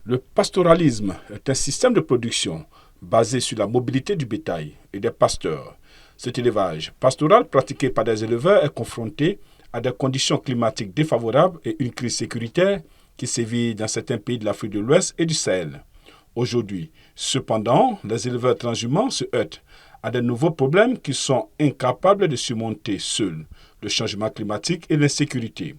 Le pastoralisme est un système de production basé sur la mobilité du bétail et des pasteurs. Cet élevage pastoral pratiqué par des éleveurs est confronté à des conditions climatiques défavorables et une crise sécuritaire qui sévit dans certains pays de l'Afrique de l'Ouest et du Sahel. Aujourd'hui, cependant, les éleveurs transhumants se heurtent à de nouveaux problèmes qu'ils sont incapables de surmonter seuls, le changement climatique et l'insécurité.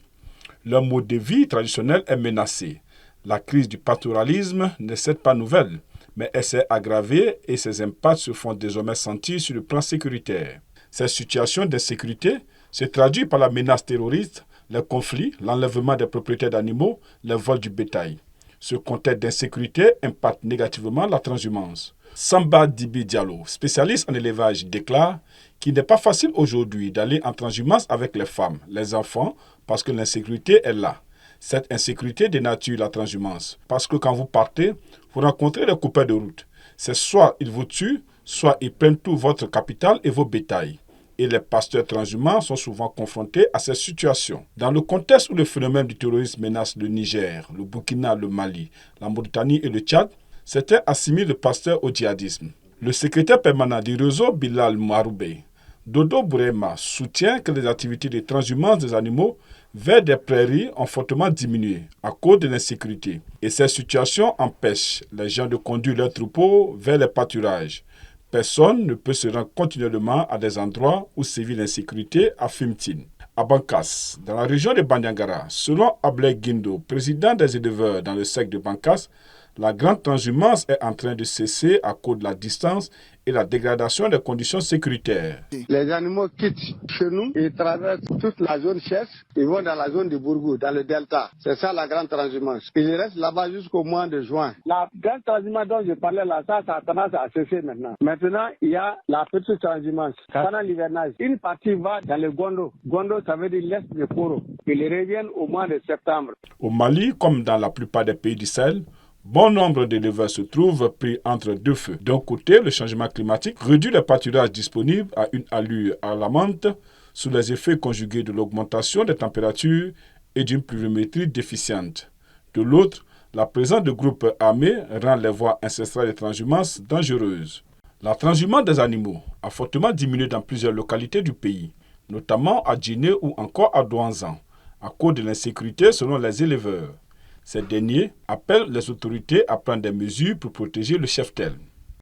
Leur mode de vie traditionnel est menacé. La crise du pastoralisme n'est certes pas nouvelle, mais elle s'est aggravée et ses impacts se font désormais sentir sur le plan sécuritaire. Cette situation d'insécurité se traduit par la menace terroriste, les conflits, l'enlèvement des propriétaires d'animaux, les vols du bétail. Ce contexte d'insécurité impacte négativement la transhumance. Samba Dibi Diallo, spécialiste en élevage, déclare qu'il n'est pas facile aujourd'hui d'aller en transhumance avec les femmes, les enfants, parce que l'insécurité est là. Cette insécurité dénature la transhumance, parce que quand vous partez, vous rencontrez les copains de route. C'est soit ils vous tuent, soit ils prennent tout votre capital et vos bétails. Et les pasteurs transhumants sont souvent confrontés à cette situation. Dans le contexte où le phénomène du terrorisme menace le Niger, le Burkina, le Mali, la Mauritanie et le Tchad, certains assimilent le pasteur au djihadisme. Le secrétaire permanent du réseau, Bilal Maroubé, Dodo Bourema, soutient que les activités de transhumance des animaux vers des prairies ont fortement diminué à cause de l'insécurité. Et cette situation empêche les gens de conduire leurs troupeaux vers les pâturages. Personne ne peut se rendre continuellement à des endroits où sévit l'insécurité, affirme-t-il. À Bankas, dans la région de Bandiagara, selon Ablay Guindo, président des éleveurs dans le secteur de Bankas, la grande transhumance est en train de cesser à cause de la distance et la dégradation des conditions sécuritaires. Les animaux quittent chez nous, ils traversent toute la zone Chess, ils vont dans la zone de Bourgou, dans le delta. C'est ça la grande transhumance. Ils restent là-bas jusqu'au mois de juin. La grande transhumance dont je parlais là, ça a tendance à cesser maintenant. Maintenant, il y a la petite transhumance. Pendant l'hivernage, une partie va dans le Gondo. Gondo, ça veut dire l'est de Poro. Ils reviennent au mois de septembre. Au Mali, comme dans la plupart des pays du Sahel, bon nombre d'éleveurs se trouvent pris entre deux feux. D'un côté, le changement climatique réduit les pâturages disponibles à une allure alarmante sous les effets conjugués de l'augmentation des températures et d'une pluviométrie déficiente. De l'autre, la présence de groupes armés rend les voies ancestrales de transhumance dangereuses. La transhumance des animaux a fortement diminué dans plusieurs localités du pays, notamment à Djiné ou encore à Douanzan, à cause de l'insécurité selon les éleveurs. Ces derniers appellent les autorités à prendre des mesures pour protéger le cheptel.